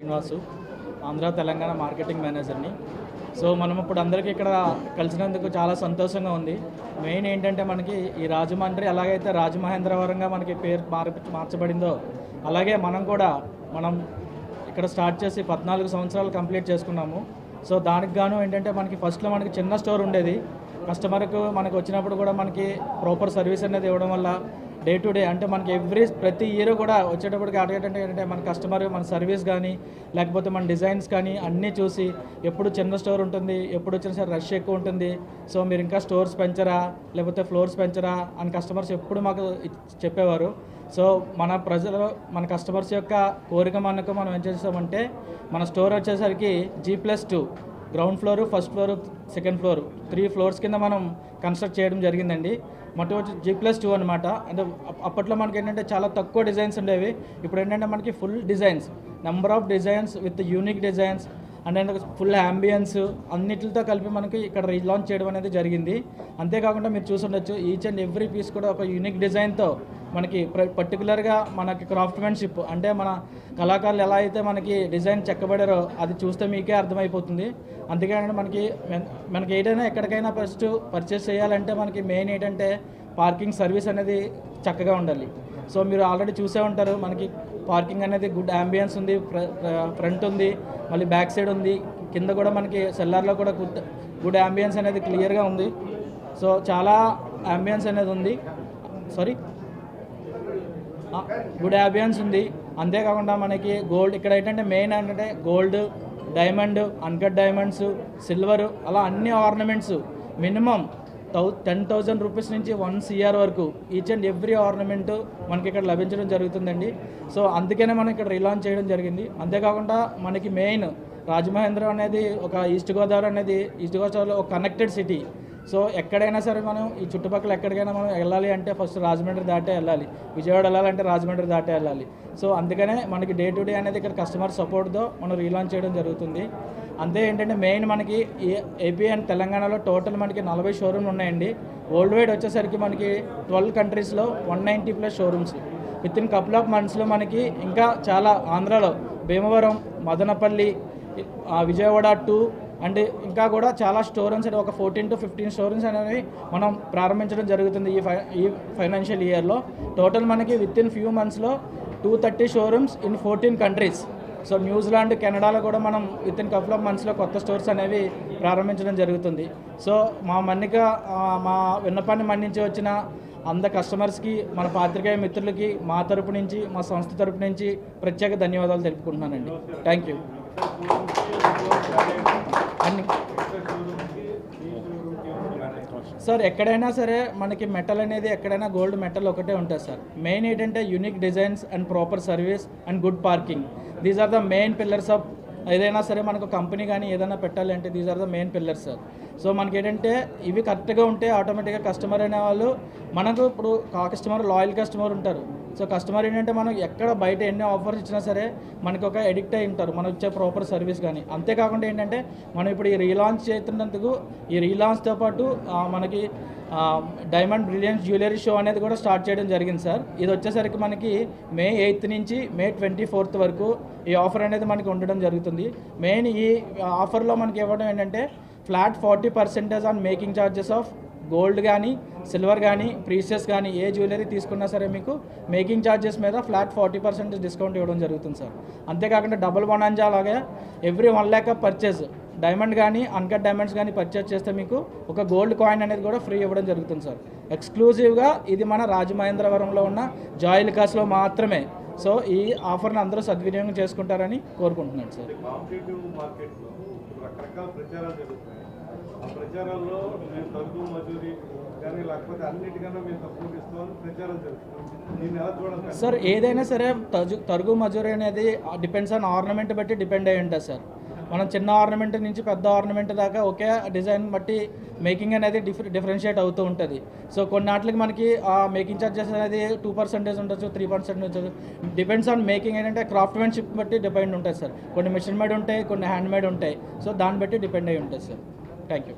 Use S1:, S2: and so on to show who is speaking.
S1: Srinivasu Andhra Telangana marketing మేనేజర్ని. So మనం ఇప్పుడు అందరికీ ఇక్కడ కలిసినందుకు చాలా సంతోషంగా ఉంది. మెయిన్ ఏంటంటే మనకి ఈ రాజమండ్రి ఎలాగైతే రాజమహేంద్రవరంగా మనకి పేరు మార్చబడిందో అలాగే మనం ఇక్కడ స్టార్ట్ చేసి 14 సంవత్సరాలు కంప్లీట్ చేసుకున్నాము. సో దానికి గాను ఏంటంటే మనకి ఫస్ట్లో మనకి చిన్న స్టోర్ ఉండేది. కస్టమర్కు మనకు వచ్చినప్పుడు కూడా మనకి ప్రాపర్ సర్వీస్ అనేది ఇవ్వడం వల్ల డే టు డే అంటే మనకి ప్రతి ఇయర్ కూడా వచ్చేటప్పటికి అడిగేటంటే ఏంటంటే మన కస్టమర్ మన సర్వీస్ కానీ లేకపోతే మన డిజైన్స్ కానీ అన్నీ చూసి ఎప్పుడు చిన్న స్టోర్ ఉంటుంది, ఎప్పుడు వచ్చినా సరే రష్ ఎక్కువ ఉంటుంది, సో మీరు ఇంకా స్టోర్స్ పెంచరా లేకపోతే ఫ్లోర్స్ పెంచరా అని కస్టమర్స్ ఎప్పుడు మాకు చెప్పేవారు. సో మన కస్టమర్స్ యొక్క కోరిక మనం ఏం చేస్తామంటే మన స్టోర్ వచ్చేసరికి G+2 ground floor, first floor, second floor 3 floors కింద మనం కన్స్ట్రక్ట్ చేయడం జరిగిందండి. మొట్టమొదటి G+2 అనమాట. అంటే అప్పట్లో మనకి ఏంటంటే చాలా తక్కువ డిజైన్స్ ఉండేవి. ఇప్పుడు ఏంటంటే మనకి full designs, number of designs with unique designs and full ambience అన్నిటితో కలిపి మనకి ఇక్కడ రీలాంచ్ చేయడం అనేది జరిగింది. అంతేకాకుండా మీరు చూసుండొచ్చు ఈచ్ అండ్ ఎవ్రీ పీస్ కూడా ఒక యూనిక్ డిజైన్తో మనకి పర్టికులర్గా మనకి క్రాఫ్ట్మెన్షిప్ అంటే మన కళాకారులు ఎలా అయితే మనకి డిజైన్ చెక్కబడారో అది చూస్తే మీకే అర్థమైపోతుంది. అందుకని మనకి ఏదైనా ఎక్కడికైనా ఫస్ట్ పర్చేస్ చేయాలంటే మనకి మెయిన్ ఏంటంటే పార్కింగ్ సర్వీస్ అనేది చక్కగా ఉండాలి. సో మీరు ఆల్రెడీ చూసే ఉంటారు మనకి పార్కింగ్ అనేది గుడ్ అంబియన్స్ ఉంది, ఫ్రంట్ ఉంది, మళ్ళీ బ్యాక్ సైడ్ ఉంది, కింద కూడా మనకి సెల్లార్లో కూడా గుడ్ అంబియన్స్ అనేది క్లియర్గా ఉంది. సో చాలా అంబియన్స్ అనేది ఉంది, గుడ్ అంబియన్స్ ఉంది. అంతేకాకుండా మనకి గోల్డ్ ఇక్కడ ఏంటంటే మెయిన్ ఏంటంటే gold, diamond, uncut diamonds, silver అలా అన్ని ఆర్నమెంట్స్ మినిమం 10,000 రూపీస్ నుంచి 1 CR వరకు ఈచ్ అండ్ ఎవ్రీ ఆర్నమెంట్ మనకి ఇక్కడ లభించడం జరుగుతుందండి. సో అందుకనే మనం ఇక్కడ రీలాంచ్ చేయడం జరిగింది. అంతేకాకుండా మనకి మెయిన్ రాజమహేంద్రం అనేది ఒక ఈస్ట్ గోదావరిలో ఒక కనెక్టెడ్ సిటీ. సో ఎక్కడైనా సరే మనం ఈ చుట్టుపక్కల ఎక్కడికైనా మనం వెళ్ళాలి అంటే ఫస్ట్ రాజమండ్రి దాటే వెళ్ళాలి, విజయవాడ వెళ్ళాలంటే రాజమండ్రి దాటే వెళ్ళాలి. సో అందుకనే మనకి డే టు డే అనేది ఇక్కడ కస్టమర్ సపోర్ట్తో మనం రీలాంచ్ చేయడం జరుగుతుంది. అంతే ఏంటంటే మెయిన్ మనకి ఏపీ అండ్ తెలంగాణలో టోటల్ మనకి 40 షోరూమ్లు ఉన్నాయండి. వరల్డ్ వైడ్ వచ్చేసరికి మనకి 12 కంట్రీస్లో 190+ showrooms. With in couple of మంత్స్లో మనకి ఇంకా చాలా ఆంధ్రాలో భీమవరం, మదనపల్లి, విజయవాడ 2 అండ్ ఇంకా కూడా చాలా షోరూమ్స్ ఒక 14 to 15 షోరూమ్స్ అనేవి మనం ప్రారంభించడం జరుగుతుంది ఈ ఫైనాన్షియల్ ఇయర్లో. టోటల్ మనకి విత్ ఇన్ ఫ్యూ మంత్స్లో 230 showrooms in 14 countries. So New Zealand, కెనడాలో కూడా మనం విత్ ఇన్ కపుల్ ఆఫ్ మంత్స్లో కొత్త స్టోర్స్ అనేవి ప్రారంభించడం జరుగుతుంది. సో మా విన్నపాన్ని మన్నించి వచ్చిన అందరు కస్టమర్స్కి, మన పాత్రికేయ మిత్రులకి మా తరపు నుంచి, మా సంస్థ తరపు నుంచి ప్రత్యేక ధన్యవాదాలు తెలుపుకుంటున్నానండి. Thank you. సార్ ఎక్కడైనా సరే మనకి మెటల్ అనేది ఎక్కడైనా గోల్డ్ మెటల్ ఒకటే ఉంటుంది సార్. మెయిన్ ఏంటంటే unique designs and proper service and good parking. These are the main pillars of ఏదైనా సరే మనకు కంపెనీ కానీ ఏదైనా పెట్టాలి అంటే these are the main pillars sir. So మనకి ఏంటంటే ఇవి కరెక్ట్గా ఉంటే ఆటోమేటిక్గా కస్టమర్ అనేవాళ్ళు మనకు ఇప్పుడు కస్టమర్ లాయల్ కస్టమర్ ఉంటారు. సో కస్టమర్ ఏంటంటే మనం ఎక్కడ బయట ఎన్ని ఆఫర్స్ ఇచ్చినా సరే మనకి ఒక ఎడిక్ట్ అయి ఉంటారు మనం ఇచ్చే ప్రాపర్ సర్వీస్ కానీ. అంతేకాకుండా ఏంటంటే మనం ఇప్పుడు ఈ రీలాంచ్ చేస్తున్నందుకు ఈ రీలాంచ్తో పాటు మనకి డైమండ్ బ్రిలియన్స్ జ్యువెలరీ షో అనేది కూడా స్టార్ట్ చేయడం జరిగింది సార్. ఇది వచ్చేసరికి మనకి May 8th నుంచి May 24th వరకు ఈ ఆఫర్ అనేది మనకి ఉండడం జరుగుతుంది. మెయిన్ ఈ ఆఫర్లో మనకి ఇవ్వడం ఏంటంటే flat 40% on making charges of gold కానీ, సిల్వర్ కానీ, ప్రీషియస్ కానీ ఏ జ్యువెలరీ తీసుకున్నా సరే మీకు మేకింగ్ ఛార్జెస్ మీద ఫ్లాట్ 40% డిస్కౌంట్ ఇవ్వడం జరుగుతుంది సార్. అంతేకాకుండా డబుల్ బోనస్ అలాగే ఎవ్రీ 1 lakh పర్చేస్ డైమండ్ కానీ, అన్కట్ డైమండ్స్ కానీ పర్చేస్ చేస్తే మీకు ఒక గోల్డ్ కాయిన్ అనేది కూడా ఫ్రీ ఇవ్వడం జరుగుతుంది సార్. ఎక్స్క్లూజివ్గా ఇది మన రాజమహేంద్రవరంలో ఉన్న జాయిలుకాస్లో మాత్రమే. సో ఈ ఆఫర్ని అందరూ సద్వినియోగం చేసుకుంటారని కోరుకుంటున్నాను సార్.
S2: ప్రచారాల్లో మేము తగ్గు మజూరీ కానీ లేకపోతే అన్నిటికన్నా మేము తక్కువ ఇస్తామని ప్రచారం జరుగుతుంది. దీన్ని ఎలా చూడాలి
S1: సార్? ఏదైనా సరే తరుగు మజూరీ అనేది డిపెండ్స్ ఆన్ ఆర్నమెంట్ బట్టి డిపెండ్ అయి ఉంటుంది సార్. మనం చిన్న ఆర్నమెంట్ నుంచి పెద్ద ఆర్నమెంట్ దాకా ఒకే డిజైన్ బట్టి మేకింగ్ అనేది డిఫరెన్షియేట్ అవుతూ ఉంటుంది. సో కొన్నాటికి మనకి ఆ మేకింగ్ ఛార్జెస్ అనేది 2% ఉండొచ్చు, 3% ఉండొచ్చు. డిపెండ్స్ ఆన్ మేకింగ్ ఏంటంటే క్రాఫ్ట్మెన్షిప్ బట్టి డిపెండ్ ఉంటుంది సార్. కొన్ని మిషన్ మేడ్ ఉంటాయి, కొన్ని హ్యాండ్ మేడ్ ఉంటాయి. సో దాన్ని బట్టి డిపెండ్ అయి ఉంటుంది సార్. Thank you.